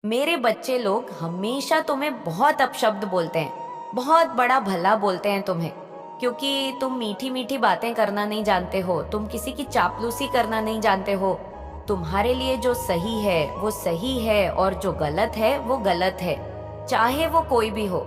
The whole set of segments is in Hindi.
मेरे बच्चे लोग हमेशा तुम्हें बहुत अपशब्द बोलते हैं, बहुत बड़ा भला बोलते हैं तुम्हें, क्योंकि तुम मीठी मीठी बातें करना नहीं जानते हो, तुम किसी की चापलूसी करना नहीं जानते हो। तुम्हारे लिए जो सही है वो सही है और जो गलत है वो गलत है, चाहे वो कोई भी हो,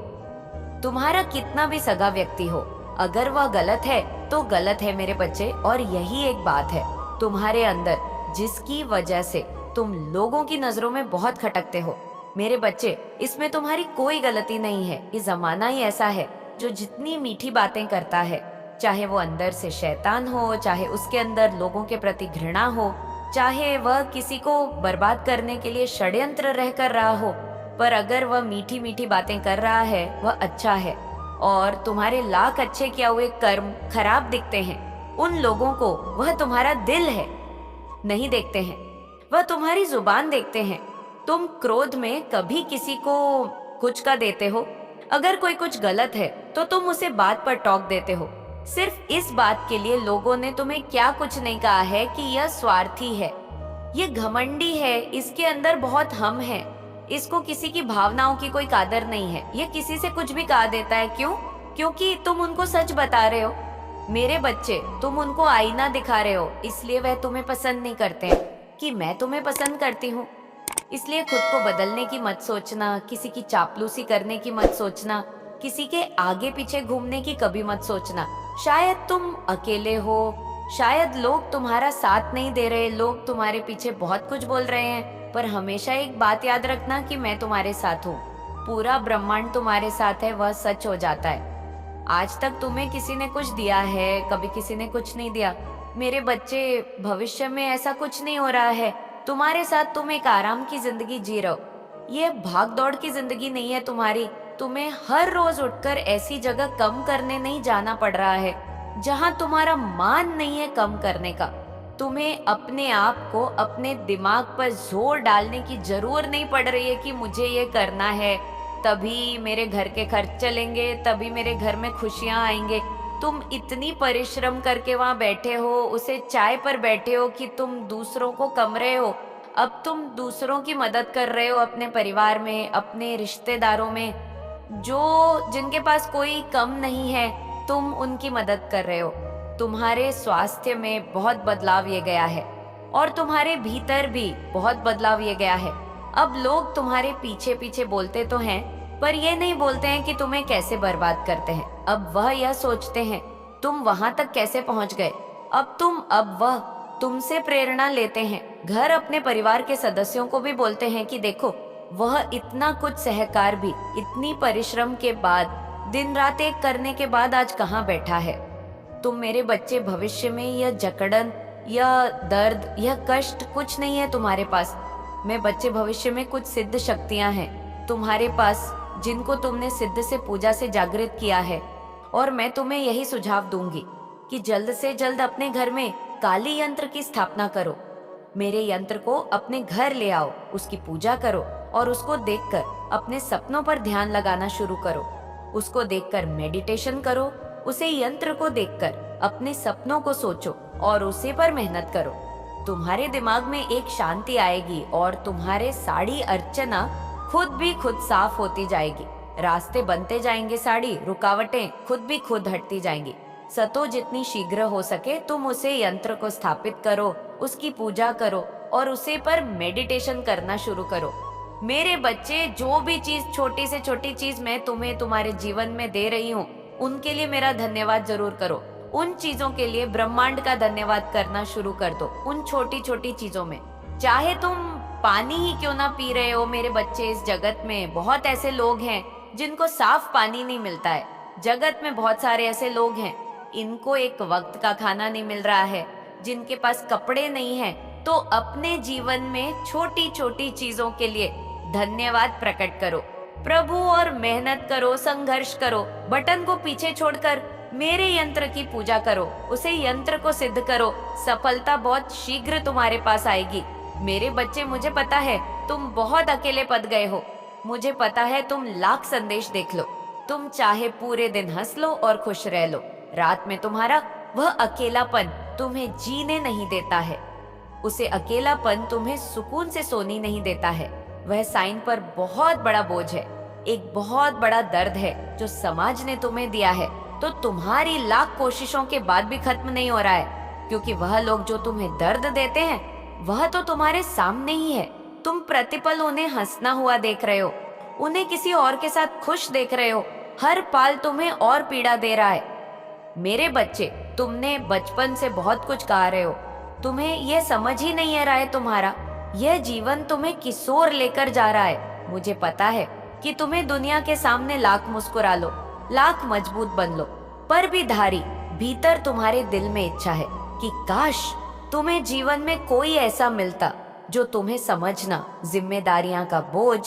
तुम्हारा कितना भी सगा व्यक्ति हो। अगर वह गलत है तो गलत है मेरे बच्चे, और यही एक बात है तुम्हारे अंदर जिसकी वजह से तुम लोगों की नजरों में बहुत खटकते हो। मेरे बच्चे, इसमें तुम्हारी कोई गलती नहीं है। ये जमाना ही ऐसा है जो जितनी मीठी बातें करता है, चाहे वो अंदर से शैतान हो, चाहे उसके अंदर लोगों के प्रति घृणा हो, चाहे वह किसी को बर्बाद करने के लिए षड्यंत्र रह कर रहा हो, पर अगर वह मीठी मीठी बातें कर रहा है वह अच्छा है। और तुम्हारे लाख अच्छे किया हुए कर्म खराब दिखते हैं, उन लोगों को वह तुम्हारा दिल है नहीं देखते हैं, वह तुम्हारी जुबान देखते हैं। तुम क्रोध में कभी किसी को कुछ का देते हो। अगर कोई कुछ गलत है तो तुम उसे बात पर टोक देते हो, सिर्फ इस बात के लिए लोगों ने तुम्हें क्या कुछ नहीं कहा है कि यह स्वार्थी है, ये घमंडी है, इसके अंदर बहुत हम है, इसको किसी की भावनाओं की कोई कादर नहीं है, ये किसी से कुछ भी कहा देता है। क्यों? क्योंकि तुम उनको सच बता रहे हो। मेरे बच्चे, तुम उनको आईना दिखा रहे हो, इसलिए वह तुम्हें पसंद नहीं करते हैं कि मैं तुम्हें पसंद करती हूँ। इसलिए खुद को बदलने की मत सोचना, किसी की चापलूसी करने की मत सोचना, किसी के आगे पीछे घूमने की कभी मत सोचना। शायद तुम अकेले हो, शायद लोग तुम्हारा साथ नहीं दे रहे, लोग तुम्हारे पीछे बहुत कुछ बोल रहे हैं, पर हमेशा एक बात याद रखना कि मैं तुम्हारे साथ हूँ। पूरा ब्रह्मांड तुम्हारे साथ है, वह सच हो जाता है। आज तक तुम्हें किसी ने कुछ दिया है, कभी किसी ने कुछ नहीं दिया। मेरे बच्चे, भविष्य में ऐसा कुछ नहीं हो रहा है तुम्हारे साथ। तुम एक आराम की जिंदगी जी रहो, ये भाग दौड़ की जिंदगी नहीं है तुम्हारी। तुम्हें हर रोज उठकर ऐसी जगह कम करने नहीं जाना पड़ रहा है जहां तुम्हारा मान नहीं है कम करने का। तुम्हें अपने आप को, अपने दिमाग पर जोर डालने की जरूरत नहीं पड़ रही है कि मुझे ये करना है, तभी मेरे घर के खर्च चलेंगे, तभी मेरे घर में खुशियां आएंगे। तुम इतनी परिश्रम करके वहां बैठे हो, उसे चाय पर बैठे हो कि तुम दूसरों को कम रहे हो। अब तुम दूसरों की मदद कर रहे हो, अपने परिवार में, अपने रिश्तेदारों में, जो जिनके पास कोई कम नहीं है, तुम उनकी मदद कर रहे हो। तुम्हारे स्वास्थ्य में बहुत बदलाव ये गया है और तुम्हारे भीतर भी बहुत बदलाव ये गया है। अब लोग तुम्हारे पीछे पीछे बोलते तो हैं, पर ये नहीं बोलते हैं कि तुम्हें कैसे बर्बाद करते हैं। अब वह यह सोचते हैं तुम वहां तक कैसे पहुंच गए। अब वह तुमसे प्रेरणा लेते हैं। घर अपने परिवार के सदस्यों को भी बोलते हैं कि देखो, वह इतना कुछ सहकार भी, इतनी परिश्रम के बाद, दिन रात एक करने के बाद आज कहाँ बैठा है। तुम मेरे बच्चे, भविष्य में यह जकड़न, यह दर्द, यह कष्ट कुछ नहीं है तुम्हारे पास। मैं बच्चे, भविष्य में कुछ सिद्ध शक्तियां हैं तुम्हारे पास, जिनको तुमने सिद्ध से पूजा से जागृत किया है। और मैं तुम्हें यही सुझाव दूंगी कि जल्द से जल्द अपने घर में काली यंत्र की स्थापना करो। मेरे यंत्र को अपने घर ले आओ, उसकी पूजा करो और उसको देखकर अपने सपनों पर ध्यान लगाना शुरू करो। उसको देखकर मेडिटेशन करो, उसे यंत्र को देखकर अपने सपनों को सोचो और उसे पर मेहनत करो। तुम्हारे दिमाग में एक शांति आएगी और तुम्हारे साड़ी अर्चना खुद भी खुद साफ होती जाएगी। रास्ते बनते जाएंगे, साड़ी रुकावटें खुद भी खुद हटती जाएंगी। सतो जितनी शीघ्र हो सके तुम उसे यंत्र को स्थापित करो, उसकी पूजा करो और उसे पर मेडिटेशन करना शुरू करो। मेरे बच्चे, जो भी चीज, छोटी से छोटी चीज मैं तुम्हें तुम्हारे जीवन में दे रही हूँ, उनके लिए मेरा धन्यवाद जरूर करो। उन चीजों के लिए ब्रह्मांड का धन्यवाद करना शुरू कर दो, उन छोटी छोटी चीजों में। चाहे तुम पानी ही क्यों ना पी रहे हो मेरे बच्चे, इस जगत में बहुत ऐसे लोग हैं जिनको साफ पानी नहीं मिलता है। जगत में बहुत सारे ऐसे लोग हैं, इनको एक वक्त का खाना नहीं मिल रहा है, जिनके पास कपड़े नहीं है। तो अपने जीवन में छोटी छोटी चीजों के लिए धन्यवाद प्रकट करो प्रभु, और मेहनत करो, संघर्ष करो। बटन को पीछे छोड़कर मेरे यंत्र की पूजा करो, उसे यंत्र को सिद्ध करो। सफलता बहुत शीघ्र तुम्हारे पास आएगी। मेरे बच्चे, मुझे पता है तुम बहुत अकेले पद गए हो, मुझे पता है तुम लाख संदेश देख लो, तुम चाहे पूरे दिन हंस लो और खुश रह लो, रात में तुम्हारा वह अकेलापन तुम्हें जीने नहीं देता है, उसे अकेलापन तुम्हें सुकून से सोने नहीं देता है। वह साइन पर बहुत बड़ा बोझ है, एक बहुत बड़ा दर्द है जो समाज ने तुम्हें दिया है, तो तुम्हारी लाख कोशिशों के बाद भी खत्म नहीं हो रहा है, क्योंकि वह लोग जो तुम्हें दर्द देते हैं वह तो तुम्हारे सामने ही है। तुम प्रतिपल उन्हें हंसना हुआ देख रहे हो, उन्हें किसी और के साथ खुश देख रहे हो। हर पल तुम्हें और पीड़ा दे रहा है। मेरे बच्चे, तुमने बचपन से बहुत कुछ गा रहे हो, तुम्हें यह समझ ही नहीं आ रहा है तुम्हारा यह जीवन तुम्हें किस ओर लेकर जा रहा है। मुझे पता है कि तुम्हें दुनिया के सामने लाख मुस्कुरा लो, लाख मजबूत बन लो, पर भी धारी भीतर तुम्हारे दिल में इच्छा है कि काश तुम्हें जीवन में कोई ऐसा मिलता जो तुम्हें समझना, जिम्मेदारियां का बोझ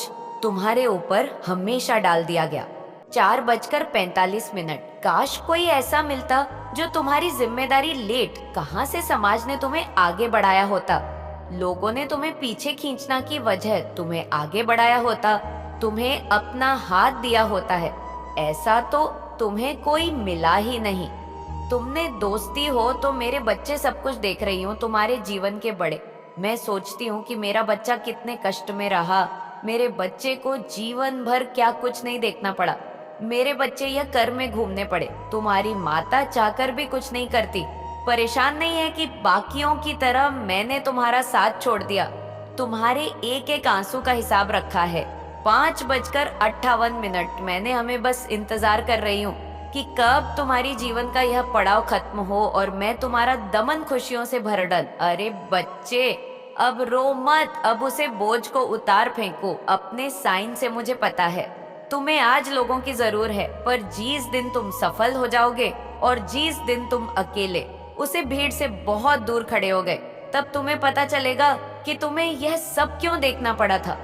तुम्हारे ऊपर हमेशा डाल दिया गया। 4:45। काश कोई ऐसा मिलता जो तुम्हारी जिम्मेदारी लेट कहां से समाज ने तुम्हें आगे बढ़ाया होता। लोगों ने तुम्हें पीछे खींचना की वजह तुम्हें आगे बढ़ाया होता, तुम्हें अपना हाथ दिया होता है। ऐसा तो तुम्हें कोई मिला ही नहीं। तुमने दोस्ती हो तो मेरे बच्चे सब कुछ देख रही हूँ तुम्हारे जीवन के बड़े। मैं सोचती हूँ कि मेरा बच्चा कितने कष्ट में रहा, मेरे बच्चे को जीवन भर क्या कुछ नहीं देखना पड़ा, मेरे बच्चे यह कर में घूमने पड़े। तुम्हारी माता चाहकर भी कुछ नहीं करती, परेशान नहीं है कि बाकियों की तरह मैंने तुम्हारा साथ छोड़ दिया। तुम्हारे एक एक आंसू का हिसाब रखा है। 5:58। मैंने हमें बस इंतजार कर रही हूँ कि कब तुम्हारी जीवन का यह पड़ाव खत्म हो और मैं तुम्हारा दमन खुशियों से भर डाल। अरे बच्चे, अब रो मत, अब उसे बोझ को उतार फेंको अपने साइन से। मुझे पता है तुम्हें आज लोगों की जरूर है, पर जिस दिन तुम सफल हो जाओगे और जिस दिन तुम अकेले उसे भीड़ से बहुत दूर खड़े हो गए, तब तुम्हें पता चलेगा कि तुम्हें यह सब क्यों देखना पड़ा था,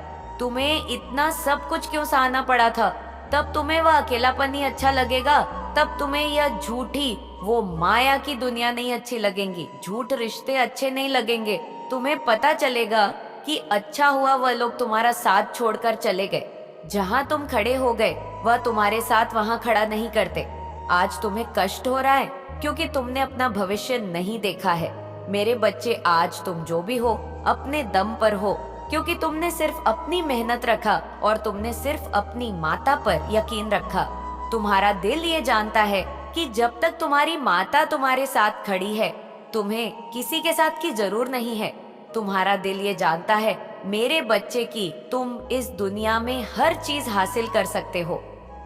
तुम्हें इतना सब कुछ क्यों सहना पड़ा था। तब तुम्हें वह अकेलापन ही अच्छा लगेगा, तब तुम्हें यह झूठी वो माया की दुनिया नहीं अच्छी लगेंगी, झूठ रिश्ते अच्छे नहीं लगेंगे। तुम्हें पता चलेगा कि अच्छा हुआ वह लोग तुम्हारा साथ छोड़कर चले गए। जहां तुम खड़े हो गए वह तुम्हारे साथ वहां खड़ा नहीं करते। आज तुम्हें कष्ट हो रहा है क्योंकि तुमने अपना भविष्य नहीं देखा है। मेरे बच्चे, आज तुम जो भी हो अपने दम पर हो, क्योंकि तुमने सिर्फ अपनी मेहनत रखा और तुमने सिर्फ अपनी माता पर यकीन रखा। तुम्हारा दिल ये जानता है कि जब तक तुम्हारी माता तुम्हारे साथ खड़ी है, तुम्हें किसी के साथ की जरूर नहीं है। तुम्हारा दिल ये जानता है मेरे बच्चे की तुम इस दुनिया में हर चीज हासिल कर सकते हो।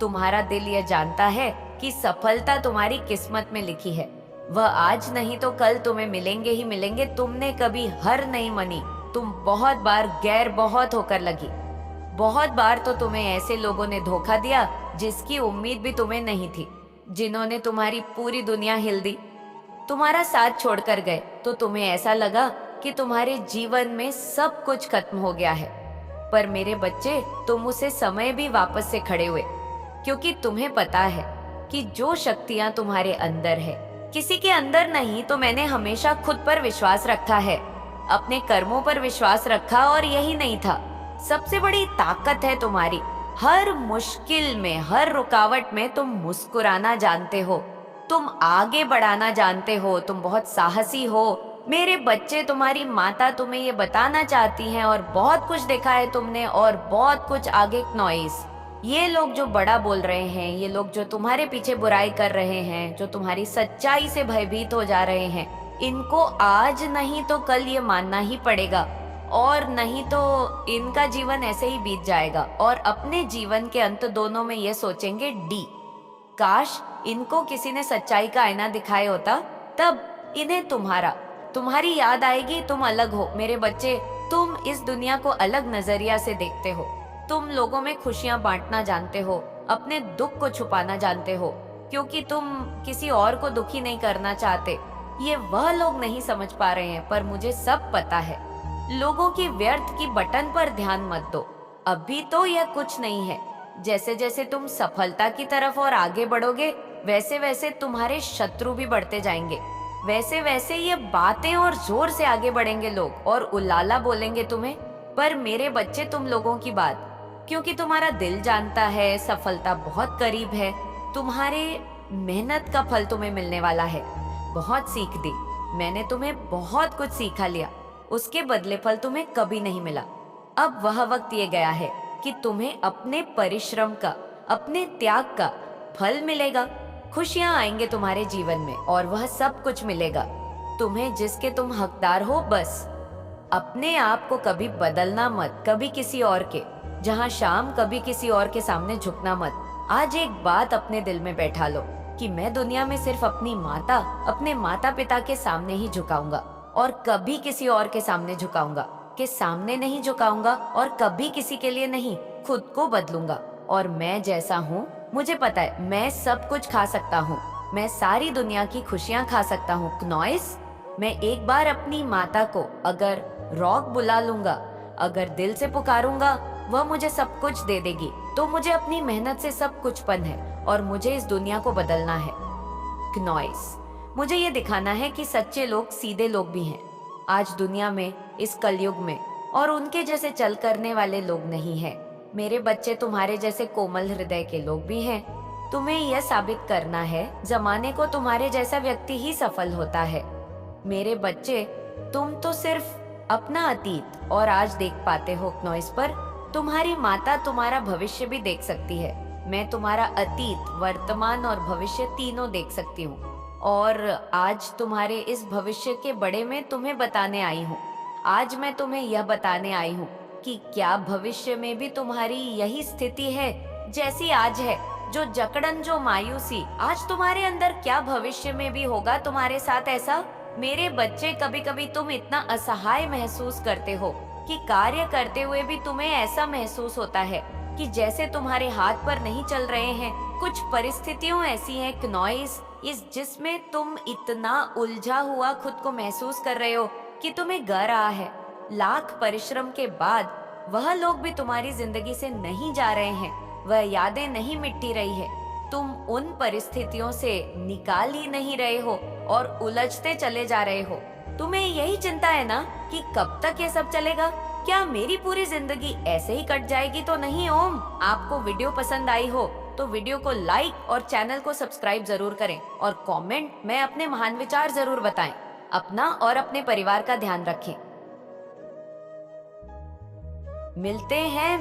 तुम्हारा दिल ये जानता है कि सफलता तुम्हारी किस्मत में लिखी है, वह आज नहीं तो कल तुम्हें मिलेंगे ही मिलेंगे। तुमने कभी हार नहीं मानी, तुम बहुत बार गैर बहुत होकर लगी। बहुत बार तो तुम्हें ऐसे लोगों ने धोखा दिया जिसकी उम्मीद भी तुम्हें नहीं थी, जिन्होंने तुम्हारी पूरी दुनिया हिल दी, तुम्हारा साथ छोड़कर गए। तो तुम्हें ऐसा लगा कि तुम्हारे जीवन में सब कुछ खत्म हो गया है। पर मेरे बच्चे, तुम उसे समय भी वापस से खड़े हुए, क्योंकि तुम्हें पता है कि जो शक्तियां तुम्हारे अंदर है किसी के अंदर नहीं। तो मैंने हमेशा खुद पर विश्वास रखा है, अपने कर्मों पर विश्वास रखा, और यही नहीं था सबसे बड़ी ताकत है तुम्हारी। हर मुश्किल में, हर रुकावट में तुम मुस्कुराना जानते हो, तुम आगे बढ़ाना जानते हो, तुम बहुत साहसी हो। मेरे बच्चे, तुम्हारी माता तुम्हें ये बताना चाहती हैं, और बहुत कुछ देखा है तुमने, और बहुत कुछ आगे नॉइस। ये लोग जो बड़ा बोल रहे हैं, ये लोग जो तुम्हारे पीछे बुराई कर रहे हैं, जो तुम्हारी सच्चाई से भयभीत हो जा रहे हैं, इनको आज नहीं तो कल ये मानना ही पड़ेगा, और नहीं तो इनका जीवन ऐसे ही बीत जाएगा, और अपने जीवन के अंत दोनों में ये सोचेंगे डी। काश इनको किसी ने सच्चाई का आईना दिखाया होता, तब इन्हें तुम्हारी याद आएगी। तुम अलग हो मेरे बच्चे, तुम इस दुनिया को अलग नजरिया से देखते हो। तुम लोगों में खुशियां बांटना जानते हो, अपने दुख को छुपाना जानते हो, क्योंकि तुम किसी और को दुखी नहीं करना चाहते। ये वह लोग नहीं समझ पा रहे हैं, पर मुझे सब पता है। लोगों की व्यर्थ की बटन पर ध्यान मत दो, अभी तो यह कुछ नहीं है। जैसे जैसे तुम सफलता की तरफ और आगे बढ़ोगे, वैसे वैसे तुम्हारे शत्रु भी बढ़ते जाएंगे, वैसे वैसे ये बातें और जोर से आगे बढ़ेंगे लोग, और उलाला बोलेंगे तुम्हें। पर मेरे बच्चे, तुम लोगों की बात, क्योंकि तुम्हारा दिल जानता है सफलता बहुत करीब है, तुम्हारे मेहनत का फल तुम्हें मिलने वाला है। बहुत सीख दी मैंने तुम्हें, बहुत कुछ सिखा लिया, उसके बदले फल तुम्हें कभी नहीं मिला। अब वह वक्त ये गया है कि तुम्हें अपने परिश्रम का, अपने त्याग का फल मिलेगा। खुशियां आएंगे तुम्हारे जीवन में और वह सब कुछ मिलेगा तुम्हें जिसके तुम हकदार हो। बस अपने आप को कभी बदलना मत, कभी किसी और के, जहाँ शाम कभी किसी और के सामने झुकना मत। आज एक बात अपने दिल में बैठा लो कि मैं दुनिया में सिर्फ अपनी माता, अपने माता पिता के सामने ही झुकाऊंगा और कभी किसी और के सामने झुकाऊंगा, के सामने नहीं झुकाऊंगा और कभी किसी के लिए नहीं, खुद को बदलूंगा। और मैं जैसा हूँ मुझे पता है मैं सब कुछ खा सकता हूँ, मैं सारी दुनिया की खुशियाँ खा सकता हूँ। क्नॉइस, मैं एक बार अपनी माता को अगर रॉक बुला लूंगा, अगर दिल से पुकारूंगा, वह मुझे सब कुछ दे देगी। तो मुझे अपनी मेहनत से सब कुछ पन है और मुझे इस दुनिया को बदलना है। क्नॉइस, मुझे ये दिखाना है कि सच्चे लोग सीधे लोग भी हैं आज दुनिया में, इस कलयुग में, और उनके जैसे चल करने वाले लोग नहीं हैं। मेरे बच्चे तुम्हारे जैसे कोमल हृदय के लोग भी हैं। तुम्हें यह साबित करना है जमाने को तुम्हारे जैसा व्यक्ति ही सफल होता है। मेरे बच्चे, तुम तो सिर्फ अपना अतीत और आज देख पाते हो क्नॉइस, पर तुम्हारी माता तुम्हारा भविष्य भी देख सकती है। मैं तुम्हारा अतीत, वर्तमान और भविष्य तीनों देख सकती हूँ और आज तुम्हारे इस भविष्य के बड़े में तुम्हें बताने आई हूँ। आज मैं तुम्हें यह बताने आई हूँ कि क्या भविष्य में भी तुम्हारी यही स्थिति है जैसी आज है, जो जकड़न, जो मायूसी आज तुम्हारे अंदर, क्या भविष्य में भी होगा तुम्हारे साथ ऐसा? मेरे बच्चे, कभी कभी तुम इतना असहाय महसूस करते हो कि कार्य करते हुए भी तुम्हें ऐसा महसूस होता है कि जैसे तुम्हारे हाथ पर नहीं चल रहे हैं। कुछ परिस्थितियां ऐसी हैं क्नॉइस, जिसमें तुम इतना उलझा हुआ खुद को महसूस कर रहे हो कि तुम्हें गर रहा है। लाख परिश्रम के बाद वह लोग भी तुम्हारी जिंदगी से नहीं जा रहे हैं, वह यादें नहीं मिट रही है। तुम उन परिस्थितियों से निकाल ही नहीं रहे हो और उलझते चले जा रहे हो। तुम्हें यही चिंता है ना कि कब तक ये सब चलेगा? क्या मेरी पूरी जिंदगी ऐसे ही कट जाएगी तो नहीं? ओम, आपको वीडियो पसंद आई हो तो वीडियो को लाइक और चैनल को सब्सक्राइब जरूर करें और कमेंट में अपने महान विचार जरूर बताएं। अपना और अपने परिवार का ध्यान रखें। मिलते हैं